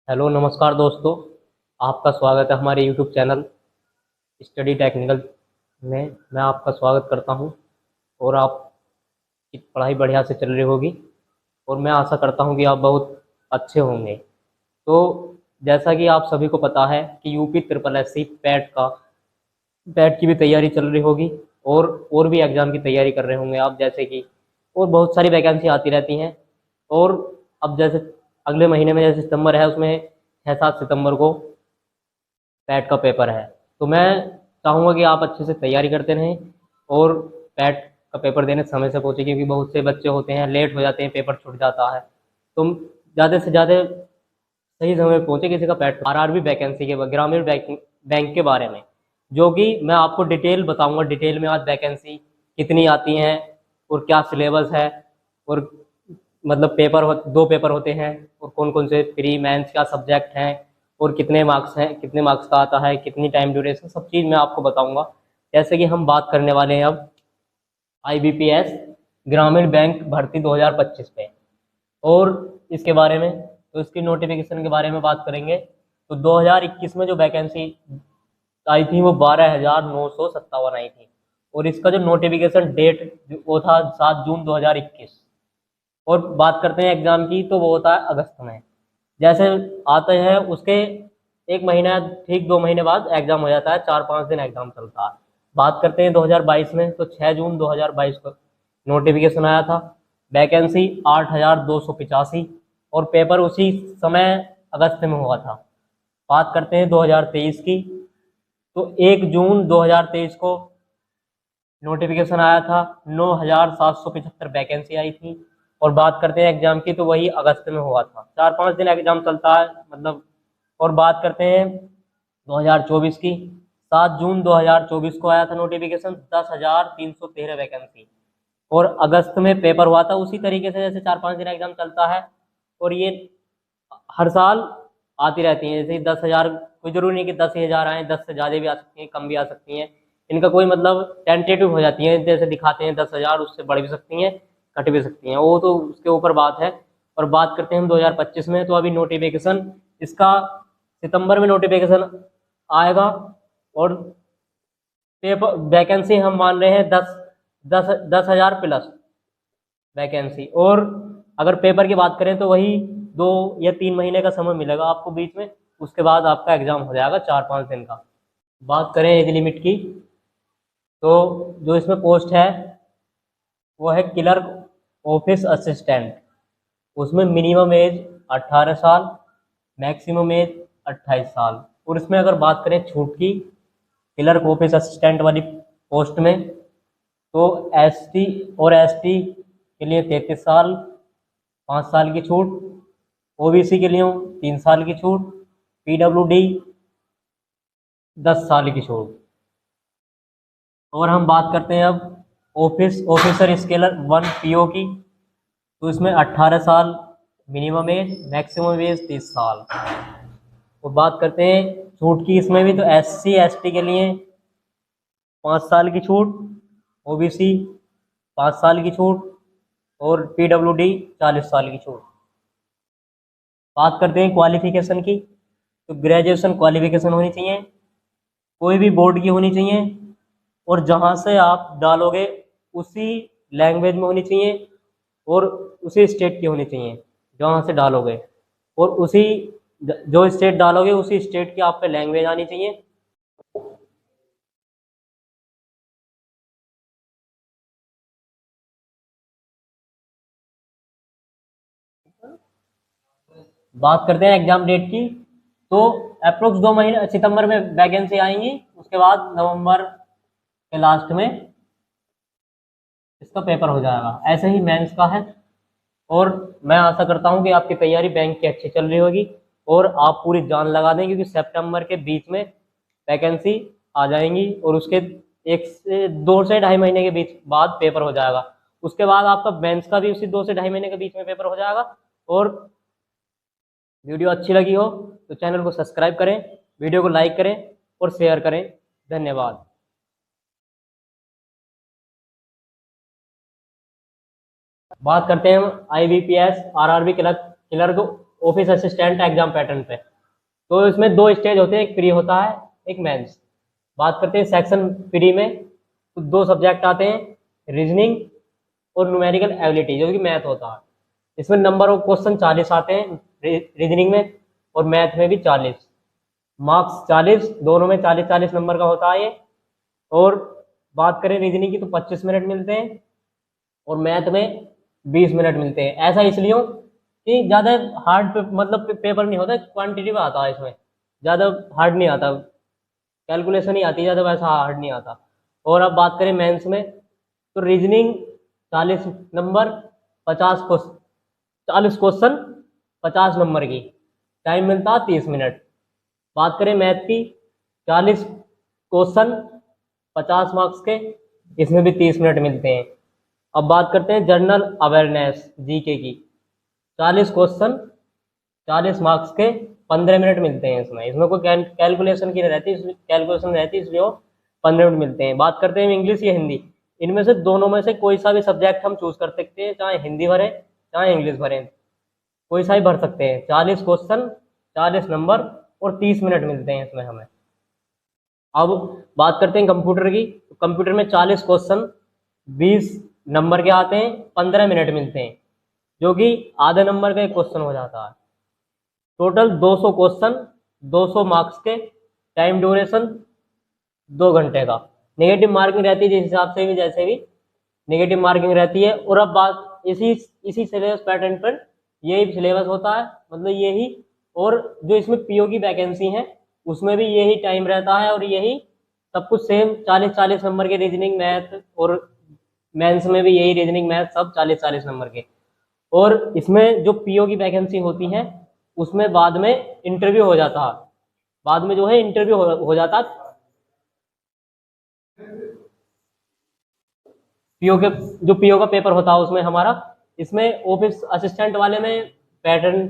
Hello नमस्कार दोस्तों। आपका स्वागत है हमारे यूट्यूब चैनल स्टडी टेक्निकल में। मैं आपका स्वागत करता हूं और आपकी पढ़ाई बढ़िया से चल रही होगी और मैं आशा करता हूं कि आप बहुत अच्छे होंगे। तो जैसा कि आप सभी को पता है कि UP triple S C PET की भी तैयारी चल रही होगी और भी एग्ज़ाम की तैयारी कर रहे होंगे आप, जैसे कि और बहुत सारी वैकेंसी आती रहती हैं। और अब जैसे अगले महीने में जैसे सितंबर है, उसमें 6-7 सितंबर को पैट का पेपर है। तो मैं चाहूँगा कि आप अच्छे से तैयारी करते रहें और पैट का पेपर देने समय से पहुँचे, क्योंकि बहुत से बच्चे होते हैं लेट हो जाते हैं, पेपर छूट जाता है। तो ज़्यादा से ज़्यादा सही समय पे पहुँचे। किसी का पैट आरआरबी वैकेंसी के ग्रामीण बैंक के बारे में, जो कि मैं आपको डिटेल बताऊंगा, डिटेल में आज वैकेंसी कितनी आती हैं और क्या सिलेबस है, और मतलब दो पेपर होते हैं और कौन कौन से प्री मेंस क्या सब्जेक्ट हैं और कितने मार्क्स हैं, कितने मार्क्स का आता है, कितनी टाइम ड्यूरेशन, सब चीज़ मैं आपको बताऊंगा। जैसे कि हम बात करने वाले हैं अब आईबीपीएस ग्रामीण बैंक भर्ती 2025 पे और इसके बारे में, तो इसकी नोटिफिकेशन के बारे में बात करेंगे। तो 2021 में जो वैकेंसी आई थी वो 12,957 आई थी और इसका जो नोटिफिकेशन डेट वो था 7 जून 2021। और बात करते हैं एग्ज़ाम की, तो वो होता है अगस्त में। जैसे आते हैं उसके एक महीना ठीक 2 महीने बाद एग्ज़ाम हो जाता है, 4-5 दिन एग्ज़ाम चलता है। बात करते हैं 2022 में, तो 6 जून 2022 को नोटिफिकेशन आया था। वैकेंसी 8,285 और पेपर उसी समय अगस्त में हुआ था। बात करते हैं 2023 की, तो 1 जून 2023 को नोटिफिकेशन आया था। 9,775 वैकेंसी आई थी। और बात करते हैं एग्जाम की, तो वही अगस्त में हुआ था। 4-5 दिन एग्जाम चलता है मतलब। और बात करते हैं 2024 की, 7 जून 2024 को आया था नोटिफिकेशन, 10,313 वैकेंसी। और अगस्त में पेपर हुआ था उसी तरीके से जैसे 4-5 दिन एग्जाम चलता है। और ये हर साल आती रहती हैं, जैसे 10,000, कोई जरूरी नहीं कि 10,000 आए, 10 से ज़्यादा भी आ सकती हैं, कम भी आ सकती हैं। इनका कोई मतलब टेंटेटिव हो जाती हैं, जैसे दिखाते हैं 10,000, उससे बढ़ भी सकती हैं, घट भी सकती हैं, वो तो उसके ऊपर बात है। और बात करते हैं हम 2025 में, तो अभी नोटिफिकेशन इसका सितंबर में नोटिफिकेशन आएगा। और पेपर वैकेंसी हम मान रहे हैं 10,000 प्लस वैकेंसी। और अगर पेपर की बात करें तो वही 2 या 3 महीने का समय मिलेगा आपको बीच में, उसके बाद आपका एग्जाम हो जाएगा 4-5 दिन का। बात करें एज लिमिट की, तो जो इसमें पोस्ट है वो है क्लर्क ऑफिस असिस्टेंट। उसमें मिनिमम एज 18 साल, मैक्सिमम एज 28 साल। और इसमें अगर बात करें छूट की, क्लर्क ऑफिस असिस्टेंट वाली पोस्ट में, तो एसटी और एसटी के लिए 33 साल, 5 साल की छूट। ओबीसी के लिए 3 साल की छूट। पीडब्ल्यूडी 10 साल की छूट। और हम बात करते हैं अब ऑफिस ऑफिसर स्केलर 1 पीओ की, तो इसमें 18 साल मिनिमम एज, मैक्सिमम एज 30 साल। और बात करते हैं छूट की, इसमें भी तो एससी एसटी के लिए 5 साल की छूट, ओबीसी 5 साल की छूट और पीडब्ल्यूडी 40 साल की छूट। बात करते हैं क्वालिफिकेशन की, तो ग्रेजुएशन क्वालिफिकेशन होनी चाहिए, कोई भी बोर्ड की होनी चाहिए, और जहाँ से आप डालोगे उसी लैंग्वेज में होनी चाहिए और उसी स्टेट की होनी चाहिए जहाँ से डालोगे। और उसी जो स्टेट डालोगे उसी स्टेट की आप पे लैंग्वेज आनी चाहिए। बात करते हैं एग्जाम डेट की, तो अप्रोक्स 2 महीने सितंबर में वैकेंसी आएंगी, उसके बाद नवंबर के लास्ट में इसका पेपर हो जाएगा। ऐसे ही मेंस का है। और मैं आशा करता हूं कि आपकी तैयारी बैंक की अच्छी चल रही होगी और आप पूरी जान लगा दें, क्योंकि सितंबर के बीच में वैकेंसी आ जाएंगी और उसके 2 से 2.5 महीने के बीच बाद पेपर हो जाएगा। उसके बाद आपका मेंस का भी उसी 2 से 2.5 महीने के बीच में पेपर हो जाएगा। और वीडियो अच्छी लगी हो तो चैनल को सब्सक्राइब करें, वीडियो को लाइक करें और शेयर करें। धन्यवाद। बात करते हैं हम IBPS RRB clerk clerk office assistant exam pattern पे। तो इसमें 2 स्टेज होते हैं, एक प्री होता है, एक मेंस। बात करते हैं सेक्शन प्री में, तो 2 सब्जेक्ट आते हैं, रीजनिंग और न्यूमेरिकल एबिलिटी, जो कि मैथ होता है। इसमें नंबर ऑफ क्वेश्चन 40 आते हैं रीजनिंग में, और मैथ में भी 40, मार्क्स 40, दोनों में 40-40 नंबर का होता है ये। और बात करें रीजनिंग की तो 25 मिनट मिलते हैं, और मैथ में 20 मिनट मिलते हैं। ऐसा इसलिए हो कि ज़्यादा हार्ड मतलब पेपर नहीं होता, क्वांटिटी में आता है, इसमें ज़्यादा हार्ड नहीं आता, कैलकुलेशन ही आती है ज़्यादा, वैसा हार्ड नहीं आता। और अब बात करें मेंस में, तो रीजनिंग 40 नंबर, 40 क्वेश्चन 50 नंबर की, टाइम मिलता है 30 मिनट। बात करें मैथ की, 40 क्वेश्चन 50 मार्क्स के, इसमें भी 30 मिनट मिलते हैं। अब बात करते हैं जनरल अवेयरनेस जीके की, 40 क्वेश्चन 40 मार्क्स के, 15 मिनट मिलते हैं इसमें। इसमें कोई कैलकुलेशन की नहीं रहती, कैलकुलेशन रहती इसलिए वो 15 मिनट मिलते हैं। बात करते हैं इंग्लिश या हिंदी, इनमें से दोनों में से कोई सा भी सब्जेक्ट हम चूज कर सकते हैं, चाहे हिंदी भरें चाहे इंग्लिश भरें, कोई सा ही भर सकते हैं। 40 क्वेश्चन 40 नंबर और 30 मिनट मिलते हैं इसमें हमें। अब बात करते हैं कंप्यूटर की, तो कंप्यूटर में 40 क्वेश्चन 20 नंबर के आते हैं, 15 मिनट मिलते हैं, जो कि आधे नंबर का एक क्वेश्चन हो जाता है। टोटल 200 क्वेश्चन 200 मार्क्स के, टाइम ड्यूरेशन 2 घंटे का। नेगेटिव मार्किंग रहती है जिस हिसाब से भी, जैसे भी नेगेटिव मार्किंग रहती है। और अब बात इसी सिलेबस पैटर्न पर यही सिलेबस होता है, मतलब यही। और जो इसमें पीओ की वैकेंसी है उसमें भी यही टाइम रहता है, और यही सब कुछ सेम 40-40 नंबर के रीजनिंग मैथ, और मेंस में भी यही रीजनिंग मैथ सब 40-40 नंबर के। और इसमें जो पीओ की वैकेंसी होती है उसमें बाद में इंटरव्यू हो जाता है, बाद में जो है इंटरव्यू हो जाता। पीओ के जो पीओ का पेपर होता है उसमें हमारा, इसमें ऑफिस असिस्टेंट वाले में पैटर्न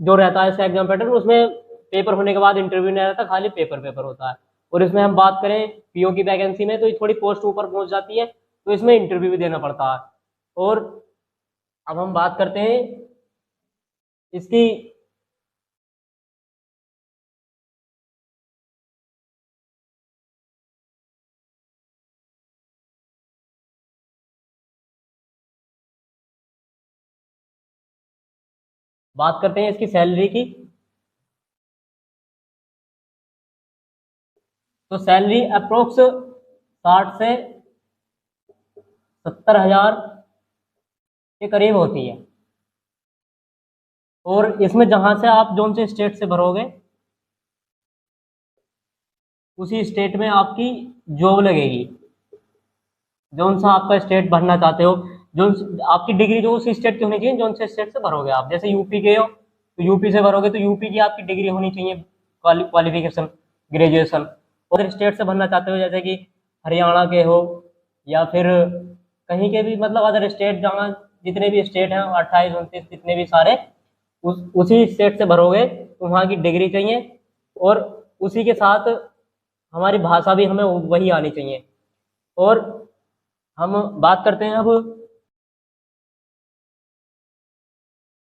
जो रहता है इसका एग्जाम पैटर्न, उसमें पेपर होने के बाद इंटरव्यू नहीं रहता, खाली पेपर होता है। और इसमें हम बात करें पीओ की वैकेंसी में, तो ये थोड़ी पोस्ट ऊपर पहुंच जाती है, तो इसमें इंटरव्यू भी देना पड़ता है। और अब हम बात करते हैं इसकी, बात करते हैं इसकी सैलरी की। तो सैलरी अप्रोक्स 60 से 70 हज़ार के करीब होती है। और इसमें जहां से आप जोन से स्टेट से भरोगे उसी स्टेट में आपकी जॉब लगेगी। जोन सा आपका स्टेट भरना चाहते हो, जो आपकी डिग्री जो उस स्टेट की होनी चाहिए, जोन से स्टेट से भरोगे आप। जैसे यूपी के हो तो यूपी से भरोगे तो यूपी की आपकी डिग्री होनी चाहिए, क्वालिफिकेशन ग्रेजुएशन। और स्टेट से भरना चाहते हो जैसे कि हरियाणा के हो, या फिर कहीं के भी, मतलब अदर स्टेट जहाँ जितने भी स्टेट हैं 28-29 जितने भी सारे, उसी स्टेट से भरोगे तो वहाँ की डिग्री चाहिए। और उसी के साथ हमारी भाषा भी हमें वही आनी चाहिए। और हम बात करते हैं अब